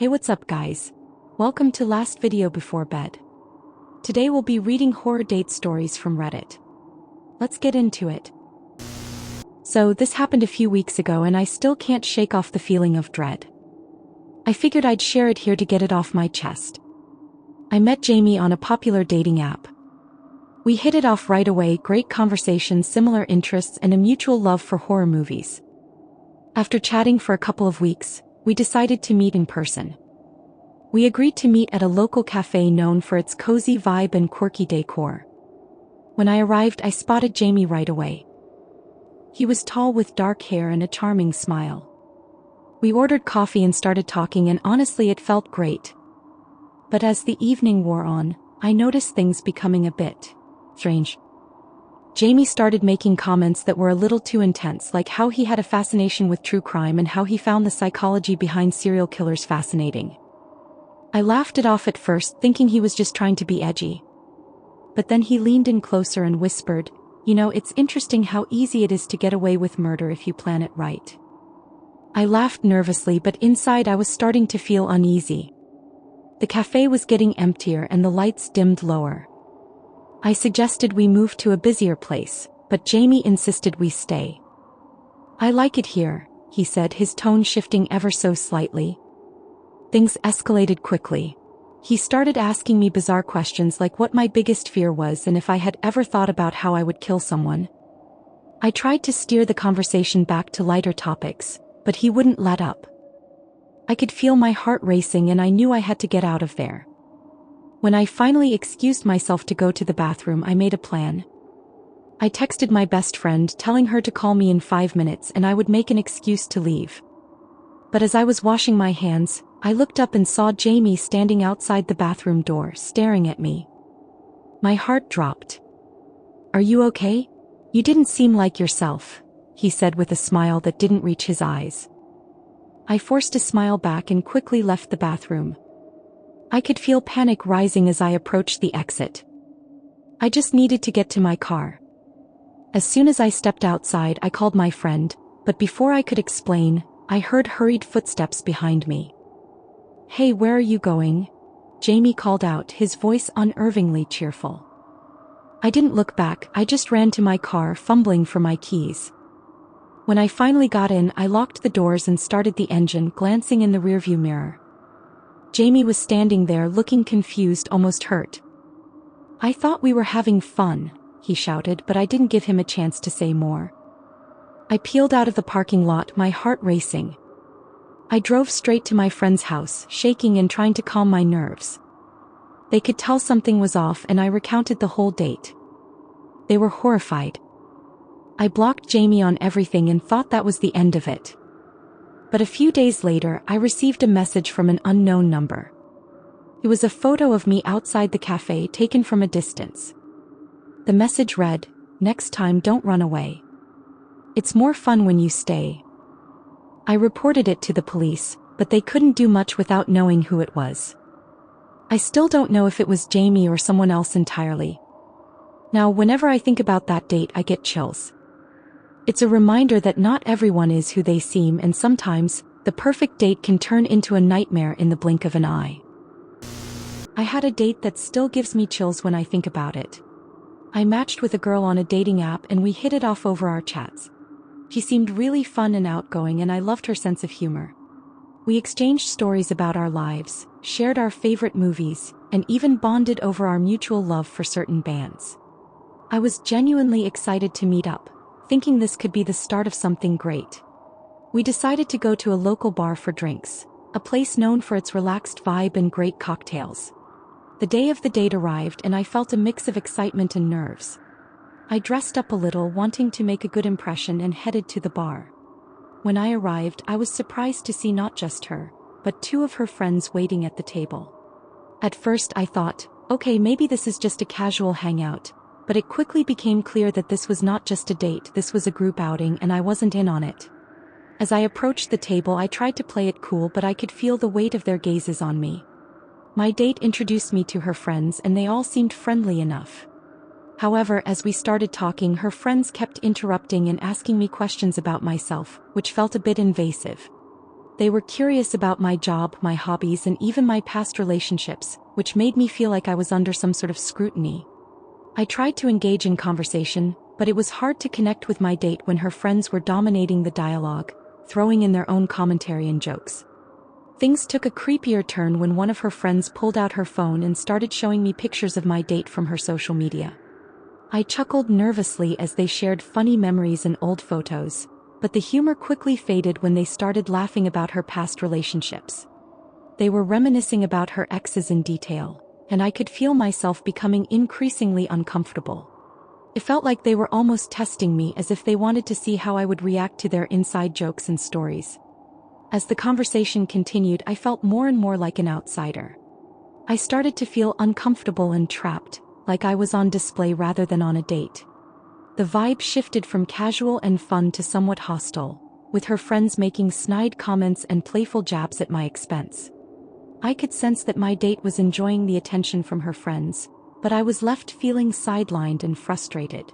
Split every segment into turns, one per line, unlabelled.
Hey, what's up guys? Welcome to last video before bed. Today we'll be reading horror date stories from Reddit. Let's get into it. So this happened a few weeks ago and I still can't shake off the feeling of dread. I figured I'd share it here to get it off my chest. I met Jamie on a popular dating app. We hit it off right away, great conversation, similar interests, and a mutual love for horror movies. After chatting for a couple of weeks, we decided to meet in person. We agreed to meet at a local cafe known for its cozy vibe and quirky decor. When I arrived, I spotted Jamie right away. He was tall with dark hair and a charming smile. We ordered coffee and started talking, and honestly it felt great. But as the evening wore on, I noticed things becoming a bit strange. Jamie started making comments that were a little too intense, like how he had a fascination with true crime and how he found the psychology behind serial killers fascinating. I laughed it off at first, thinking he was just trying to be edgy. But then he leaned in closer and whispered, "It's interesting how easy it is to get away with murder if you plan it right." I laughed nervously, but inside I was starting to feel uneasy. The cafe was getting emptier and the lights dimmed lower. I suggested we move to a busier place, but Jamie insisted we stay. "I like it here," he said, his tone shifting ever so slightly. Things escalated quickly. He started asking me bizarre questions like what my biggest fear was and if I had ever thought about how I would kill someone. I tried to steer the conversation back to lighter topics, but he wouldn't let up. I could feel my heart racing and I knew I had to get out of there. When I finally excused myself to go to the bathroom, I made a plan. I texted my best friend, telling her to call me in 5 minutes and I would make an excuse to leave. But as I was washing my hands, I looked up and saw Jamie standing outside the bathroom door, staring at me. My heart dropped. "Are you okay? You didn't seem like yourself," he said with a smile that didn't reach his eyes. I forced a smile back and quickly left the bathroom. I could feel panic rising as I approached the exit. I just needed to get to my car. As soon as I stepped outside, I called my friend, but before I could explain, I heard hurried footsteps behind me. "Hey, where are you going?" Jamie called out, his voice unnervingly cheerful. I didn't look back, I just ran to my car, fumbling for my keys. When I finally got in, I locked the doors and started the engine, glancing in the rearview mirror. Jamie was standing there looking confused, almost hurt. "I thought we were having fun," he shouted, but I didn't give him a chance to say more. I peeled out of the parking lot, my heart racing. I drove straight to my friend's house, shaking and trying to calm my nerves. They could tell something was off and I recounted the whole date. They were horrified. I blocked Jamie on everything and thought that was the end of it. But a few days later, I received a message from an unknown number. It was a photo of me outside the cafe taken from a distance. The message read, "Next time don't run away. It's more fun when you stay." I reported it to the police, but they couldn't do much without knowing who it was. I still don't know if it was Jamie or someone else entirely. Now, whenever I think about that date, I get chills. It's a reminder that not everyone is who they seem, and sometimes, the perfect date can turn into a nightmare in the blink of an eye. I had a date that still gives me chills when I think about it. I matched with a girl on a dating app and we hit it off over our chats. She seemed really fun and outgoing and I loved her sense of humor. We exchanged stories about our lives, shared our favorite movies, and even bonded over our mutual love for certain bands. I was genuinely excited to meet up, thinking this could be the start of something great. We decided to go to a local bar for drinks, a place known for its relaxed vibe and great cocktails. The day of the date arrived and I felt a mix of excitement and nerves. I dressed up a little, wanting to make a good impression, and headed to the bar. When I arrived, I was surprised to see not just her, but 2 of her friends waiting at the table. At first I thought, okay, maybe this is just a casual hangout, but it quickly became clear that this was not just a date, this was a group outing and I wasn't in on it. As I approached the table, I tried to play it cool, but I could feel the weight of their gazes on me. My date introduced me to her friends and they all seemed friendly enough. However, as we started talking, her friends kept interrupting and asking me questions about myself, which felt a bit invasive. They were curious about my job, my hobbies, and even my past relationships, which made me feel like I was under some sort of scrutiny. I tried to engage in conversation, but it was hard to connect with my date when her friends were dominating the dialogue, throwing in their own commentary and jokes. Things took a creepier turn when one of her friends pulled out her phone and started showing me pictures of my date from her social media. I chuckled nervously as they shared funny memories and old photos, but the humor quickly faded when they started laughing about her past relationships. They were reminiscing about her exes in detail, and I could feel myself becoming increasingly uncomfortable. It felt like they were almost testing me, as if they wanted to see how I would react to their inside jokes and stories. As the conversation continued, I felt more and more like an outsider. I started to feel uncomfortable and trapped, like I was on display rather than on a date. The vibe shifted from casual and fun to somewhat hostile, with her friends making snide comments and playful jabs at my expense. I could sense that my date was enjoying the attention from her friends, but I was left feeling sidelined and frustrated.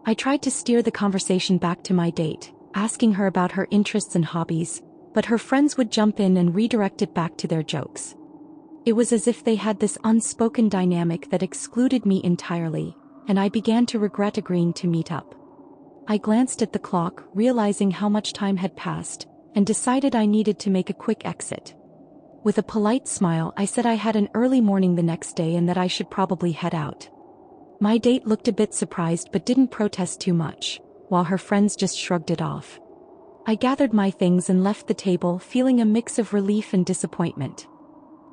I tried to steer the conversation back to my date, asking her about her interests and hobbies, but her friends would jump in and redirect it back to their jokes. It was as if they had this unspoken dynamic that excluded me entirely, and I began to regret agreeing to meet up. I glanced at the clock, realizing how much time had passed, and decided I needed to make a quick exit. With a polite smile, I said I had an early morning the next day and that I should probably head out. My date looked a bit surprised but didn't protest too much, while her friends just shrugged it off. I gathered my things and left the table, feeling a mix of relief and disappointment.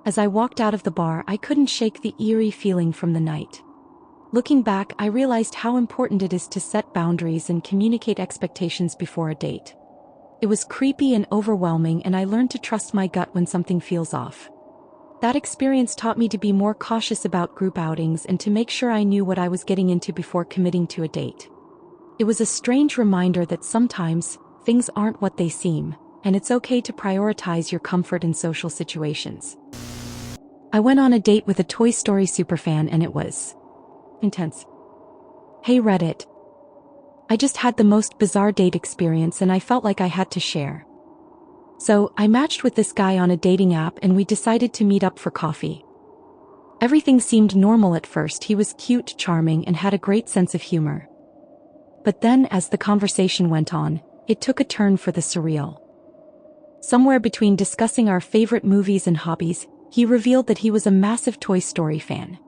As I walked out of the bar, I couldn't shake the eerie feeling from the night. Looking back, I realized how important it is to set boundaries and communicate expectations before a date. It was creepy and overwhelming, and I learned to trust my gut when something feels off. That experience taught me to be more cautious about group outings and to make sure I knew what I was getting into before committing to a date. It was a strange reminder that sometimes, things aren't what they seem, and it's okay to prioritize your comfort in social situations. I went on a date with a Toy Story superfan and it was intense. Hey Reddit. I just had the most bizarre date experience and I felt like I had to share. So, I matched with this guy on a dating app and we decided to meet up for coffee. Everything seemed normal at first. He was cute, charming, and had a great sense of humor. But then, as the conversation went on, it took a turn for the surreal. Somewhere between discussing our favorite movies and hobbies, he revealed that he was a massive Toy Story fan.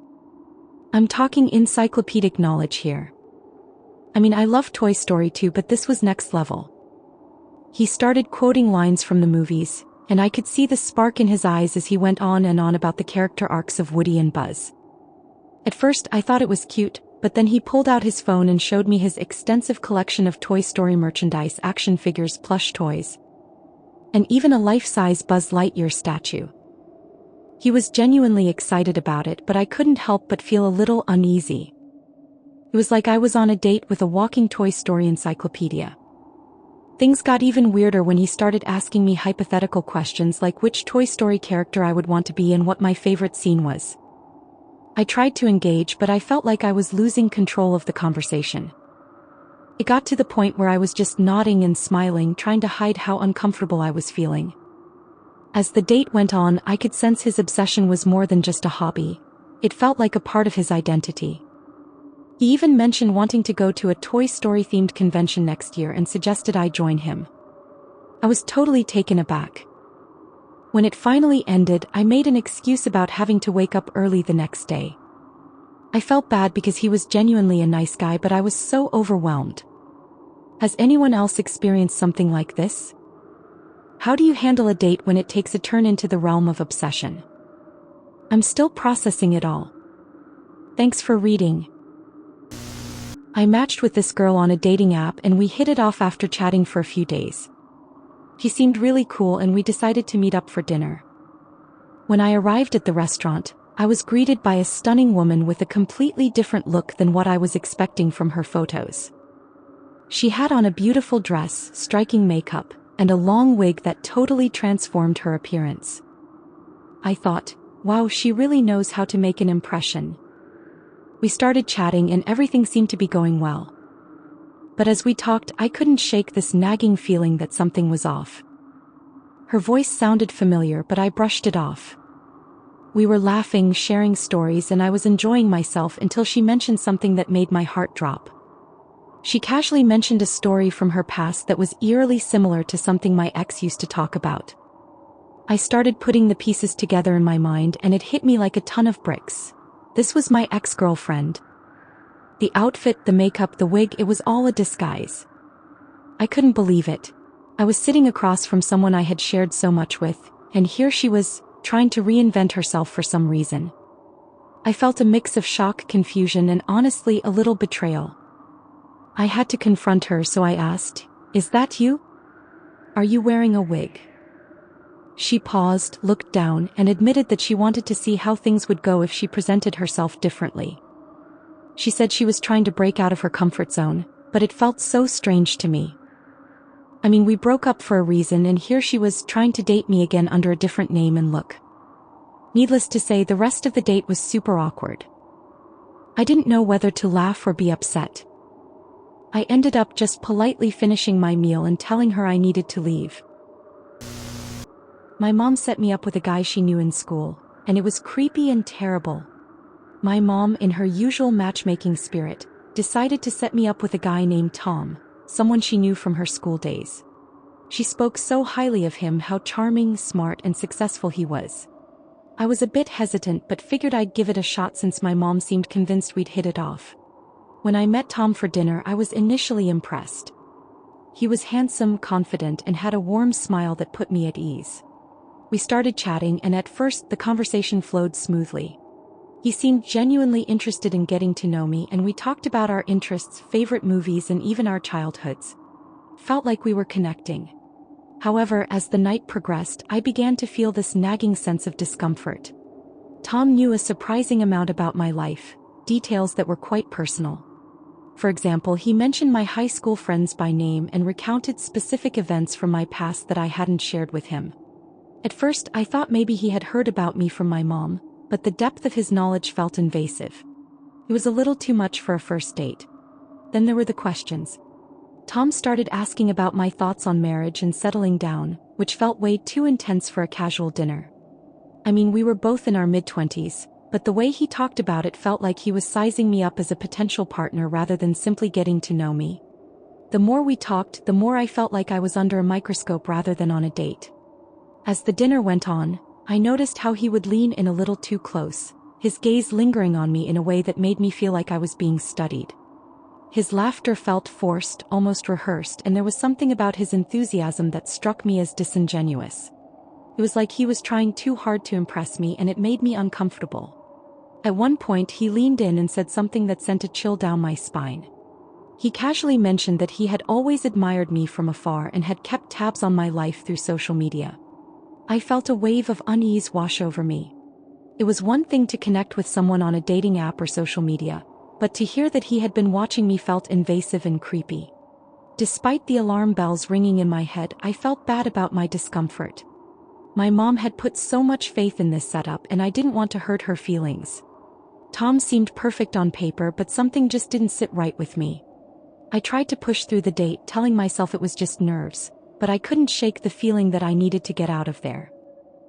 I'm talking encyclopedic knowledge here. I mean, I love Toy Story too, but this was next level. He started quoting lines from the movies, and I could see the spark in his eyes as he went on and on about the character arcs of Woody and Buzz. At first, I thought it was cute, but then he pulled out his phone and showed me his extensive collection of Toy Story merchandise, action figures, plush toys, and even a life-size Buzz Lightyear statue. He was genuinely excited about it, but I couldn't help but feel a little uneasy. It was like I was on a date with a walking Toy Story encyclopedia. Things got even weirder when he started asking me hypothetical questions like which Toy Story character I would want to be and what my favorite scene was. I tried to engage, but I felt like I was losing control of the conversation. It got to the point where I was just nodding and smiling, trying to hide how uncomfortable I was feeling. As the date went on, I could sense his obsession was more than just a hobby. It felt like a part of his identity. He even mentioned wanting to go to a Toy Story-themed convention next year and suggested I join him. I was totally taken aback. When it finally ended, I made an excuse about having to wake up early the next day. I felt bad because he was genuinely a nice guy, but I was so overwhelmed. Has anyone else experienced something like this? How do you handle a date when it takes a turn into the realm of obsession? I'm still processing it all. Thanks for reading. I matched with this girl on a dating app and we hit it off after chatting for a few days. She seemed really cool and we decided to meet up for dinner. When I arrived at the restaurant, I was greeted by a stunning woman with a completely different look than what I was expecting from her photos. She had on a beautiful dress, striking makeup, and a long wig that totally transformed her appearance. I thought, wow, she really knows how to make an impression. We started chatting and everything seemed to be going well. But as we talked, I couldn't shake this nagging feeling that something was off. Her voice sounded familiar, but I brushed it off. We were laughing, sharing stories, and I was enjoying myself until she mentioned something that made my heart drop. She casually mentioned a story from her past that was eerily similar to something my ex used to talk about. I started putting the pieces together in my mind, and it hit me like a ton of bricks. This was my ex-girlfriend. The outfit, the makeup, the wig, it was all a disguise. I couldn't believe it. I was sitting across from someone I had shared so much with, and here she was, trying to reinvent herself for some reason. I felt a mix of shock, confusion, and honestly a little betrayal. I had to confront her, so I asked, "Is that you? Are you wearing a wig?" She paused, looked down, and admitted that she wanted to see how things would go if she presented herself differently. She said she was trying to break out of her comfort zone, but it felt so strange to me. I mean, we broke up for a reason, and here she was trying to date me again under a different name and look. Needless to say, the rest of the date was super awkward. I didn't know whether to laugh or be upset. I ended up just politely finishing my meal and telling her I needed to leave. My mom set me up with a guy she knew in school, and it was creepy and terrible. My mom, in her usual matchmaking spirit, decided to set me up with a guy named Tom, someone she knew from her school days. She spoke so highly of him, how charming, smart, and successful he was. I was a bit hesitant but figured I'd give it a shot since my mom seemed convinced we'd hit it off. When I met Tom for dinner, I was initially impressed. He was handsome, confident, and had a warm smile that put me at ease. We started chatting, and at first the conversation flowed smoothly. He seemed genuinely interested in getting to know me, and we talked about our interests, favorite movies, and even our childhoods. Felt like we were connecting. However, as the night progressed, I began to feel this nagging sense of discomfort. Tom knew a surprising amount about my life, details that were quite personal. For example, he mentioned my high school friends by name and recounted specific events from my past that I hadn't shared with him. At first, I thought maybe he had heard about me from my mom, but the depth of his knowledge felt invasive. It was a little too much for a first date. Then there were the questions. Tom started asking about my thoughts on marriage and settling down, which felt way too intense for a casual dinner. I mean, we were both in our mid-20s, but the way he talked about it felt like he was sizing me up as a potential partner rather than simply getting to know me. The more we talked, the more I felt like I was under a microscope rather than on a date. As the dinner went on, I noticed how he would lean in a little too close, his gaze lingering on me in a way that made me feel like I was being studied. His laughter felt forced, almost rehearsed, and there was something about his enthusiasm that struck me as disingenuous. It was like he was trying too hard to impress me, and it made me uncomfortable. At one point, he leaned in and said something that sent a chill down my spine. He casually mentioned that he had always admired me from afar and had kept tabs on my life through social media. I felt a wave of unease wash over me. It was one thing to connect with someone on a dating app or social media, but to hear that he had been watching me felt invasive and creepy. Despite the alarm bells ringing in my head, I felt bad about my discomfort. My mom had put so much faith in this setup, and I didn't want to hurt her feelings. Tom seemed perfect on paper, but something just didn't sit right with me. I tried to push through the date, telling myself it was just nerves, but I couldn't shake the feeling that I needed to get out of there.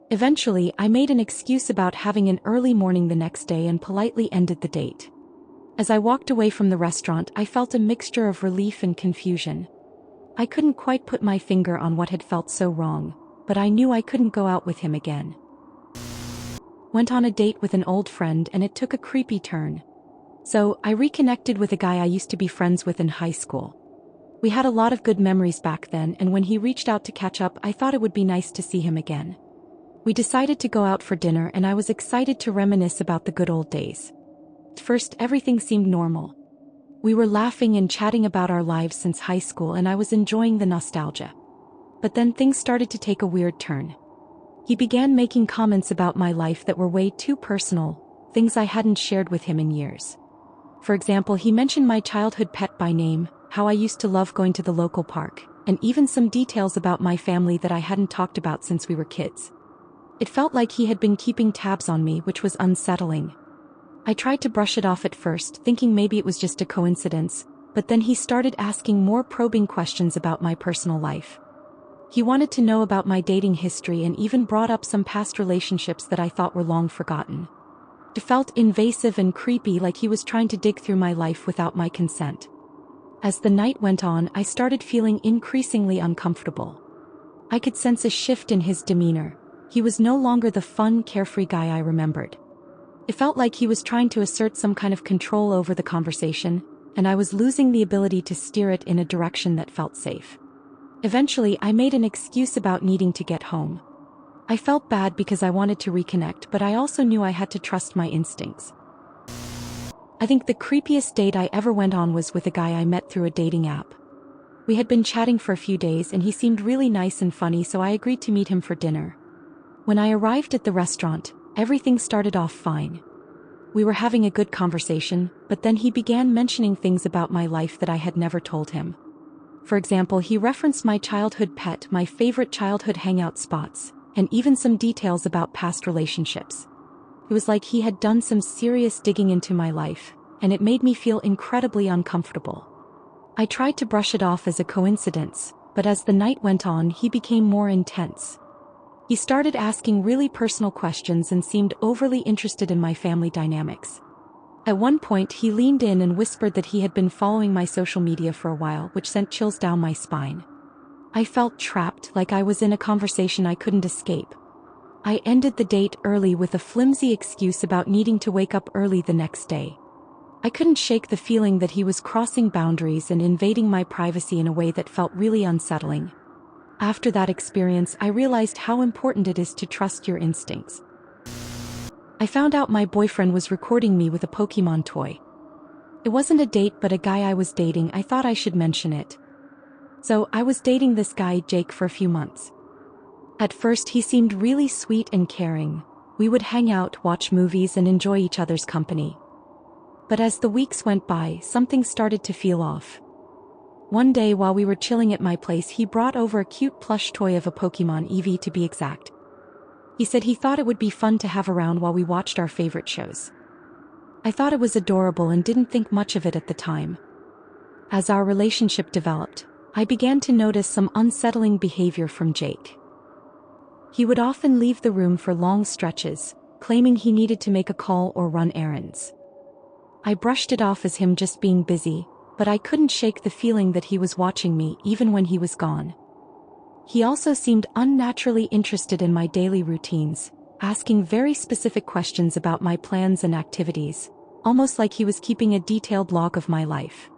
Eventually, I made an excuse about having an early morning the next day and politely ended the date. As I walked away from the restaurant, I felt a mixture of relief and confusion. I couldn't quite put my finger on what had felt so wrong, but I knew I couldn't go out with him again. Went on a date with an old friend, and it took a creepy turn. So, I reconnected with a guy I used to be friends with in high school. We had a lot of good memories back then, and when he reached out to catch up, I thought it would be nice to see him again. We decided to go out for dinner, and I was excited to reminisce about the good old days. At first, everything seemed normal. We were laughing and chatting about our lives since high school, and I was enjoying the nostalgia. But then things started to take a weird turn. He began making comments about my life that were way too personal, things I hadn't shared with him in years. For example, he mentioned my childhood pet by name, how I used to love going to the local park, and even some details about my family that I hadn't talked about since we were kids. It felt like he had been keeping tabs on me, which was unsettling. I tried to brush it off at first, thinking maybe it was just a coincidence, but then he started asking more probing questions about my personal life. He wanted to know about my dating history and even brought up some past relationships that I thought were long forgotten. It felt invasive and creepy, like he was trying to dig through my life without my consent. As the night went on, I started feeling increasingly uncomfortable. I could sense a shift in his demeanor. He was no longer the fun, carefree guy I remembered. It felt like he was trying to assert some kind of control over the conversation, and I was losing the ability to steer it in a direction that felt safe. Eventually, I made an excuse about needing to get home. I felt bad because I wanted to reconnect, but I also knew I had to trust my instincts. I think the creepiest date I ever went on was with a guy I met through a dating app. We had been chatting for a few days and he seemed really nice and funny, so I agreed to meet him for dinner. When I arrived at the restaurant, everything started off fine. We were having a good conversation, but then he began mentioning things about my life that I had never told him. For example, he referenced my childhood pet, my favorite childhood hangout spots, and even some details about past relationships. It was like he had done some serious digging into my life, and it made me feel incredibly uncomfortable. I tried to brush it off as a coincidence, but as the night went on, he became more intense. He started asking really personal questions and seemed overly interested in my family dynamics. At one point, he leaned in and whispered that he had been following my social media for a while, which sent chills down my spine. I felt trapped, like I was in a conversation I couldn't escape. I ended the date early with a flimsy excuse about needing to wake up early the next day. I couldn't shake the feeling that he was crossing boundaries and invading my privacy in a way that felt really unsettling. After that experience, I realized how important it is to trust your instincts. I found out my boyfriend was recording me with a Pokemon toy. It wasn't a date, but a guy I was dating. I thought I should mention it. So, I was dating this guy, Jake, for a few months. At first, he seemed really sweet and caring. We would hang out, watch movies, and enjoy each other's company. But as the weeks went by, something started to feel off. One day while we were chilling at my place, he brought over a cute plush toy of a Pokemon, Eevee to be exact. He said he thought it would be fun to have around while we watched our favorite shows. I thought it was adorable and didn't think much of it at the time. As our relationship developed, I began to notice some unsettling behavior from Jake. He would often leave the room for long stretches, claiming he needed to make a call or run errands. I brushed it off as him just being busy, but I couldn't shake the feeling that he was watching me even when he was gone. He also seemed unnaturally interested in my daily routines, asking very specific questions about my plans and activities, almost like he was keeping a detailed log of my life.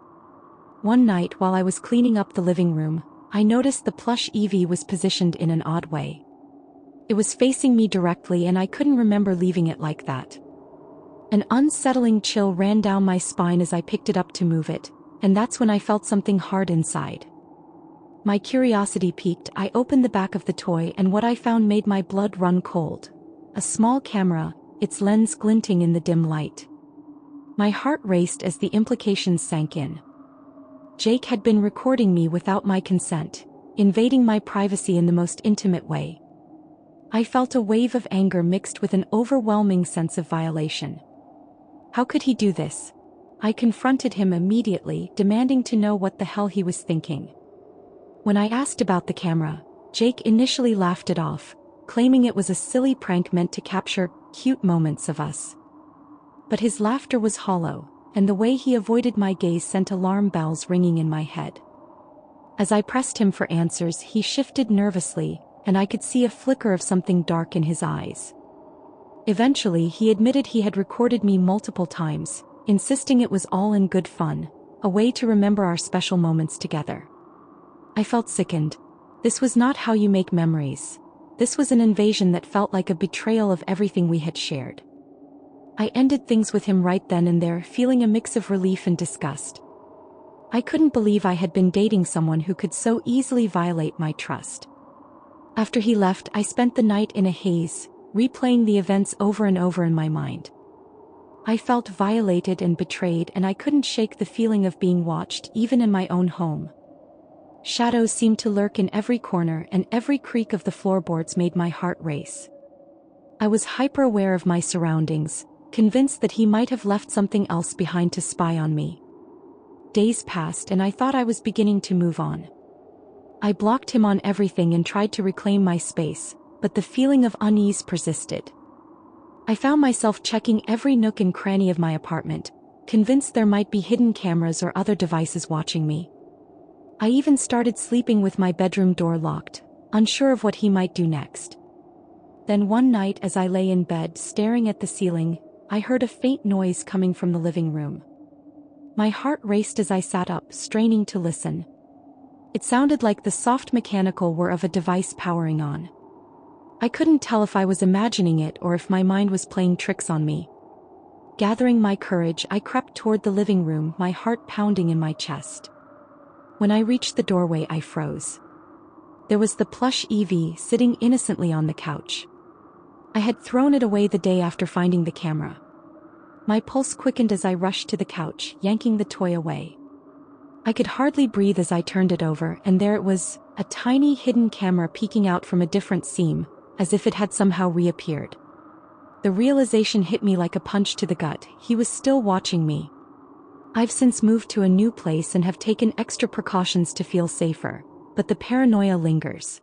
One night while I was cleaning up the living room, I noticed the plush Eevee was positioned in an odd way. It was facing me directly and I couldn't remember leaving it like that. An unsettling chill ran down my spine as I picked it up to move it, and that's when I felt something hard inside. My curiosity piqued. I opened the back of the toy and what I found made my blood run cold. A small camera, its lens glinting in the dim light. My heart raced as the implications sank in. Jake had been recording me without my consent, invading my privacy in the most intimate way. I felt a wave of anger mixed with an overwhelming sense of violation. How could he do this? I confronted him immediately, demanding to know what the hell he was thinking. When I asked about the camera, Jake initially laughed it off, claiming it was a silly prank meant to capture cute moments of us. But his laughter was hollow, and the way he avoided my gaze sent alarm bells ringing in my head. As I pressed him for answers, he shifted nervously, and I could see a flicker of something dark in his eyes. Eventually, he admitted he had recorded me multiple times, insisting it was all in good fun, a way to remember our special moments together. I felt sickened. This was not how you make memories. This was an invasion that felt like a betrayal of everything we had shared. I ended things with him right then and there, feeling a mix of relief and disgust. I couldn't believe I had been dating someone who could so easily violate my trust. After he left, I spent the night in a haze, replaying the events over and over in my mind. I felt violated and betrayed, and I couldn't shake the feeling of being watched, even in my own home. Shadows seemed to lurk in every corner, and every creak of the floorboards made my heart race. I was hyper-aware of my surroundings, convinced that he might have left something else behind to spy on me. Days passed and I thought I was beginning to move on. I blocked him on everything and tried to reclaim my space, but the feeling of unease persisted. I found myself checking every nook and cranny of my apartment, convinced there might be hidden cameras or other devices watching me. I even started sleeping with my bedroom door locked, unsure of what he might do next. Then one night as I lay in bed staring at the ceiling, I heard a faint noise coming from the living room. My heart raced as I sat up, straining to listen. It sounded like the soft mechanical whir of a device powering on. I couldn't tell if I was imagining it or if my mind was playing tricks on me. Gathering my courage, I crept toward the living room, my heart pounding in my chest. When I reached the doorway, I froze. There was the plush Evie sitting innocently on the couch. I had thrown it away the day after finding the camera. My pulse quickened as I rushed to the couch, yanking the toy away. I could hardly breathe as I turned it over, and there it was, a tiny hidden camera peeking out from a different seam, as if it had somehow reappeared. The realization hit me like a punch to the gut. He was still watching me. I've since moved to a new place and have taken extra precautions to feel safer, but the paranoia lingers.